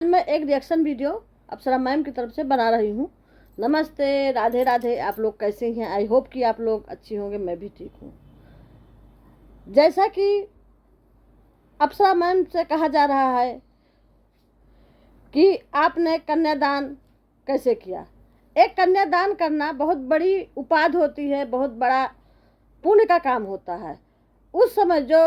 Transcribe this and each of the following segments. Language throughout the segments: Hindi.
मैं एक रिएक्शन वीडियो अप्सरा मैम की तरफ से बना रही हूँ। नमस्ते, राधे राधे। आप लोग कैसे हैं? आई होप कि आप लोग अच्छी होंगे, मैं भी ठीक हूँ। जैसा कि अप्सरा मैम से कहा जा रहा है कि आपने कन्यादान कैसे किया। एक कन्यादान करना बहुत बड़ी उपाधि होती है, बहुत बड़ा पुण्य का काम होता है। उस समय जो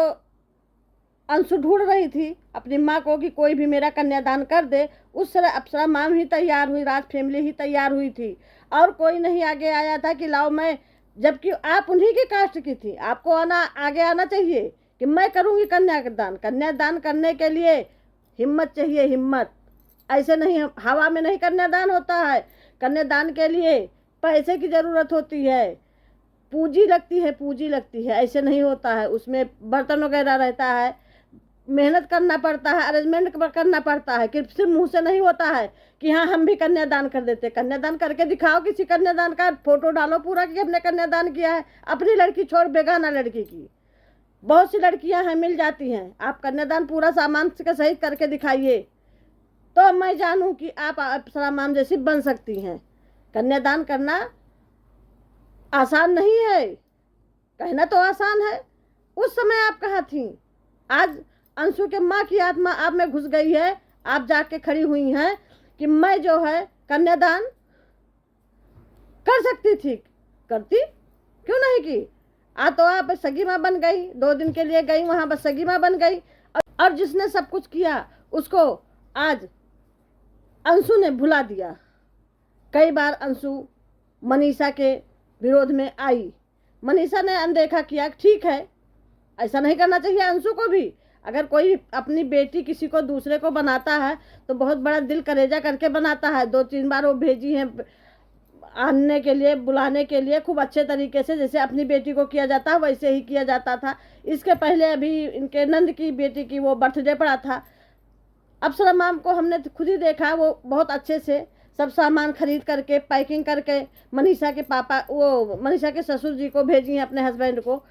अंशु ढूंढ रही थी अपनी माँ को कि कोई भी मेरा कन्यादान कर दे, उस समय अप्सरा मैम ही तैयार हुई, राज फैमिली ही तैयार हुई थी और कोई नहीं आगे आया था कि लाओ मैं, जबकि आप उन्हीं की कास्ट की थी। आपको आगे आना चाहिए कि मैं करूँगी कन्यादान। कन्यादान करने के लिए हिम्मत चाहिए, हिम्मत। ऐसे नहीं, हवा में नहीं कन्यादान होता है। कन्यादान के लिए पैसे की ज़रूरत होती है, पूंजी लगती है, पूंजी लगती है। ऐसे नहीं होता है, उसमें बर्तन वगैरह रहता है, मेहनत करना पड़ता है, अरेंजमेंट करना पड़ता है। कि सिर्फ मुंह से नहीं होता है कि हाँ हम भी कन्यादान कर देते। कन्यादान करके दिखाओ, किसी कन्यादान का फोटो डालो पूरा कि हमने कन्यादान किया है। अपनी लड़की छोड़ बेगाना लड़की की, बहुत सी लड़कियां हैं, मिल जाती हैं। आप कन्यादान पूरा सामान के सहित करके दिखाइए तो मैं जानूं कि आप अप्सरा मैम जैसी बन सकती हैं। कन्यादान करना आसान नहीं है, कहना तो आसान है। उस समय आप कहाँ थी? आज अंशु के माँ की आत्मा आप में घुस गई है, आप जाके खड़ी हुई हैं कि मैं जो है कन्यादान कर सकती थी, करती क्यों नहीं की। तो आप सगी माँ बन गई, 2 दिन के लिए गई वहाँ, बस सगी माँ बन गई। और जिसने सब कुछ किया उसको आज अंशु ने भुला दिया। कई बार अंशु मनीषा के विरोध में आई, मनीषा ने अनदेखा किया। ठीक है, ऐसा नहीं करना चाहिए अंशु को भी। अगर कोई अपनी बेटी किसी को दूसरे को बनाता है तो बहुत बड़ा दिल कलेजा करके बनाता है। 2-3 बार वो भेजी है आने के लिए, बुलाने के लिए, खूब अच्छे तरीके से, जैसे अपनी बेटी को किया जाता है वैसे ही किया जाता था। इसके पहले अभी इनके नंद की बेटी की वो बर्थडे पड़ा था। अप्सरा मैम को हमने खुद ही देखा, वो बहुत अच्छे से सब सामान खरीद करके, पैकिंग करके मनीषा के पापा, वो मनीषा के ससुर जी को भेजी हैं, अपने हस्बैंड को।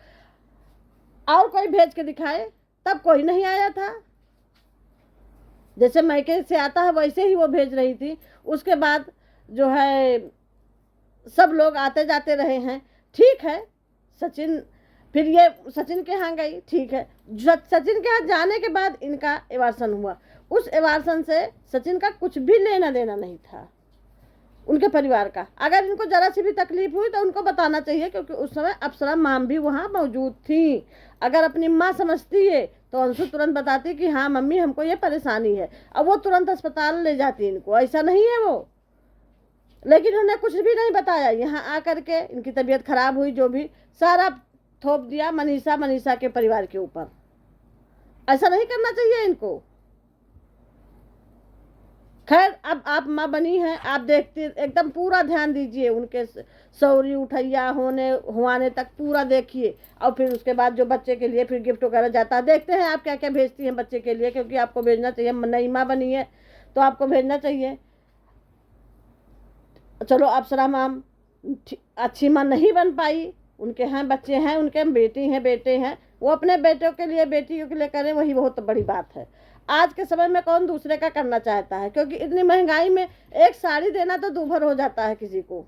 और कोई भेज के दिखाए, तब कोई नहीं आया था। जैसे मैके से आता है वैसे ही वो भेज रही थी। उसके बाद जो है सब लोग आते जाते रहे हैं। ठीक है, सचिन, फिर ये सचिन के यहाँ गई, ठीक है। सचिन के यहाँ जाने के बाद इनका एवार्सन हुआ। उस एवार्सन से सचिन का कुछ भी लेना देना नहीं था, उनके परिवार का। अगर इनको जरा सी भी तकलीफ हुई तो उनको बताना चाहिए, क्योंकि उस समय अप्सरा मैम भी वहाँ मौजूद थी। अगर अपनी माँ समझती है तो अंशु तुरंत बताती कि हाँ मम्मी हमको ये परेशानी है, अब वो तुरंत अस्पताल ले जाती इनको। ऐसा नहीं है वो, लेकिन उन्हें कुछ भी नहीं बताया। यहाँ आकर के इनकी तबीयत खराब हुई, जो भी सारा थोप दिया मनीषा के परिवार के ऊपर। ऐसा नहीं करना चाहिए इनको। खैर, अब आप माँ बनी हैं, आप देखती, एकदम पूरा ध्यान दीजिए उनके सौरी उठैया हुआने तक पूरा देखिए। और फिर उसके बाद जो बच्चे के लिए फिर गिफ्ट वगैरह जाता है, देखते हैं आप क्या क्या भेजती हैं बच्चे के लिए, क्योंकि आपको भेजना चाहिए। नई माँ बनी है तो आपको भेजना चाहिए। चलो अप्सरा मैम अच्छी माँ नहीं बन पाई, उनके हैं बच्चे हैं, उनके बेटी हैं, बेटे हैं, वो अपने बेटों के लिए, बेटियों के लिए करें, वही बहुत बड़ी बात है। आज के समय में कौन दूसरे का करना चाहता है, क्योंकि इतनी महंगाई में एक साड़ी देना तो दूभर हो जाता है किसी को।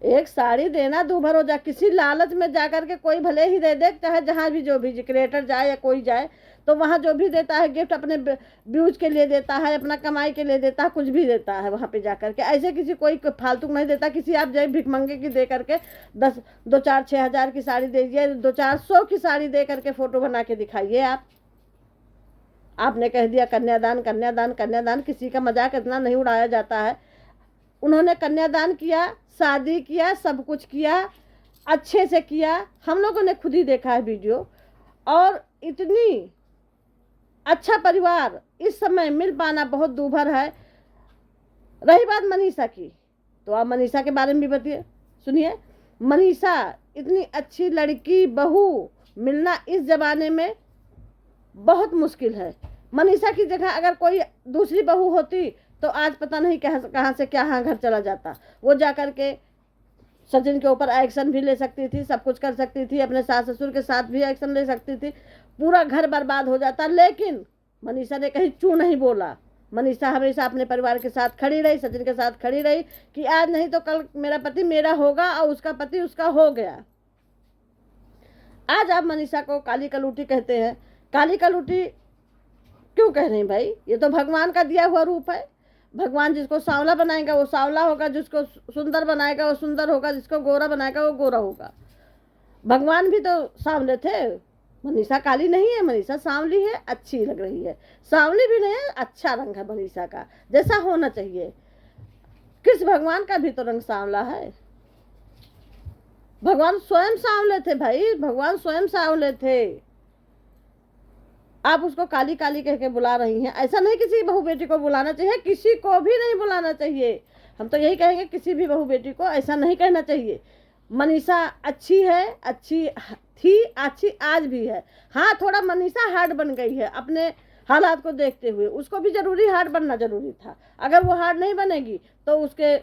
एक साड़ी देना दूभर हो जाए। किसी लालच में जाकर के कोई भले ही दे दे, चाहे जहाँ भी जो भी क्रिएटर जाए या कोई जाए, तो वहाँ जो भी देता है गिफ्ट अपने व्यूज के लिए देता है, अपना कमाई के लिए देता है, कुछ भी देता है वहाँ पे जाकर के। ऐसे किसी कोई फालतू नहीं देता। किसी आप जाए भिखमंगे की दे करके 2-4-6 हज़ार की साड़ी दीजिए, 2-400 की साड़ी दे करके फोटो बना के दिखाइए। आपने कह दिया कन्यादान कन्यादान कन्यादान। किसी का मजाक इतना नहीं उड़ाया जाता है। उन्होंने कन्यादान किया, शादी किया, सब कुछ किया, अच्छे से किया। हम लोगों ने खुद ही देखा है वीडियो। और इतनी अच्छा परिवार इस समय मिल पाना बहुत दूभर है। रही बात मनीषा की, तो आप मनीषा के बारे में भी बताइए, सुनिए। मनीषा इतनी अच्छी लड़की बहू मिलना इस जमाने में बहुत मुश्किल है। मनीषा की जगह अगर कोई दूसरी बहू होती तो आज पता नहीं कहाँ से क्या घर चला जाता। वो जाकर के सचिन के ऊपर एक्शन भी ले सकती थी, सब कुछ कर सकती थी, अपने सास ससुर के साथ भी एक्शन ले सकती थी, पूरा घर बर्बाद हो जाता। लेकिन मनीषा ने कहीं चू नहीं बोला। मनीषा हमेशा अपने परिवार के साथ खड़ी रही, सचिन के साथ खड़ी रही कि आज नहीं तो कल मेरा पति मेरा होगा और उसका पति उसका हो गया। आज आप मनीषा को काली कलूटी कहते हैं। काली कलूटी क्यों कह रही भाई? ये तो भगवान का दिया हुआ रूप है। भगवान जिसको सांवला बनाएगा वो सांवला होगा, जिसको सुंदर बनाएगा वो सुंदर होगा, जिसको गोरा बनाएगा वो गोरा होगा। भगवान भी तो सांवले थे। मनीषा काली नहीं है, मनीषा सांवली है, अच्छी लग रही है। सांवली भी नहीं है, अच्छा रंग है मनीषा का, जैसा होना चाहिए। किस भगवान का भी तो रंग सांवला है। भगवान स्वयं सांवले थे भाई, भगवान स्वयं सांवले थे। आप उसको काली काली कह के बुला रही हैं। ऐसा नहीं किसी बहू बेटी को बुलाना चाहिए, किसी को भी नहीं बुलाना चाहिए। हम तो यही कहेंगे किसी भी बहू बेटी को ऐसा नहीं कहना चाहिए। मनीषा अच्छी है, अच्छी थी, अच्छी आज भी है। हाँ, थोड़ा मनीषा हार्ड बन गई है अपने हालात को देखते हुए। उसको भी जरूरी हार्ड बनना जरूरी था। अगर वो हार्ड नहीं बनेगी तो उसके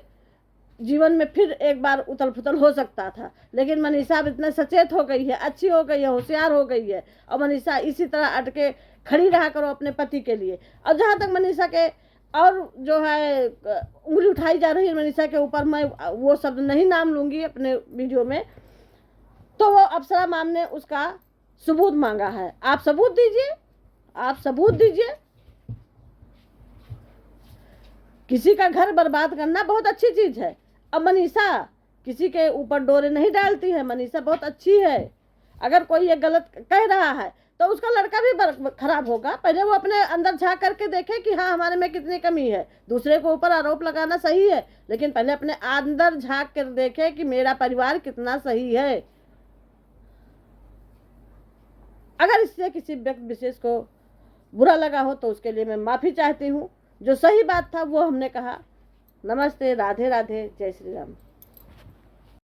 जीवन में फिर एक बार उथल पुथल हो सकता था। लेकिन मनीषा अब इतना सचेत हो गई है, अच्छी हो गई है, होशियार हो गई है। और मनीषा इसी तरह अटके खड़ी रहा करो अपने पति के लिए। और जहाँ तक मनीषा के और जो है उंगली उठाई जा रही है मनीषा के ऊपर, मैं वो शब्द नहीं नाम लूंगी अपने वीडियो में, तो वो अप्सरा मैम ने उसका सबूत मांगा है। आप सबूत दीजिए, आप सबूत दीजिए। किसी का घर बर्बाद करना बहुत अच्छी चीज है। अब मनीषा किसी के ऊपर डोरे नहीं डालती है, मनीषा बहुत अच्छी है। अगर कोई ये गलत कह रहा है तो उसका लड़का भी खराब होगा। पहले वो अपने अंदर झांक करके देखे कि हाँ हमारे में कितनी कमी है। दूसरे को ऊपर आरोप लगाना सही है, लेकिन पहले अपने अंदर झांक कर देखे कि मेरा परिवार कितना सही है। अगर इससे किसी व्यक्ति विशेष को बुरा लगा हो तो उसके लिए मैं माफी चाहती हूँ। जो सही बात था वो हमने कहा। नमस्ते, राधे राधे, जय श्री राम।